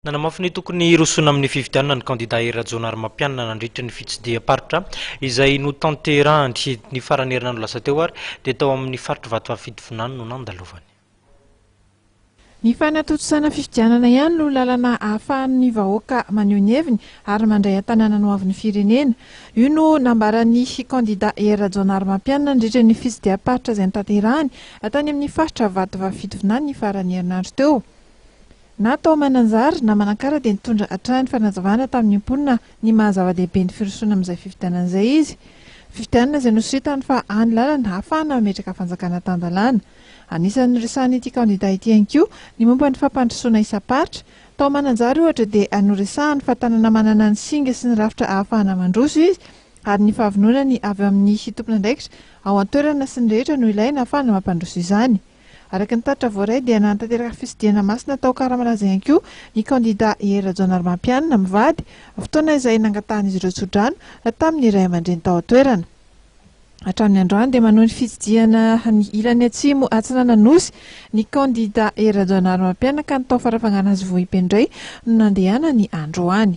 Nanamafy ny tokony rosona amin'ny fifidianana ny candidat Erajonary Mampianina nandritra ny fitsidiam-paritra izay notanterahany ny farany herinandro lasa teo ary dia tao amin'ny faritra Vatovafidy no nandalovany. Ny fanatotosana fifidianana ihany no lalana ahafahan'ny vahoaka maneho ny heviny ary mandray an-tanàna no avin'ny firenena. Io no nambaran'ny candidat Erajonary Mampianina nandritra ny fitsidiam-paritra izay notanterahany tany amin'ny faritra Vatovafidy ny farany herinandro teo. Na tao Mananjary na Manakara dia nitondra hatrany fanazavana tamin'ny imponina ny mahazava-dehibe ny firosoana amin'izay fifidianana izay izy. Fifidianana izay nosoritany fa any lalana ahafahana mametraka fanjakana tan-dalàna. Anisan'ny resahany ity candidat ity ihany koa ny momba ny fampandrosoana isam-paritra. Tao Mananjary ohatra dia anoresahany fa tanàna manana ny singa sy ny rafitra ahafahana mandroso izy ary ny fahavononany avy amin'ny tompon'andraikitra ao an-toerana sy ny rehetra no ilaina ahafahana mampandroso izany. Araka ny taritra voaray dia nantanteraka fitsidiana masina tao Karamalaza ihany koa ny candidat Erajonary Mampianina mivady fotoana izay nangatahany izy ireo tsodrano tamin'ny iray aman-dreny tao an-toerana. Hatramin'ny androany dia manohy ny fitsidiana ny ilany atsimo Atsinananosy ny candidat Erajonary Mampianina ka nitao farafangana azy vohipendray no nandehana ny androany.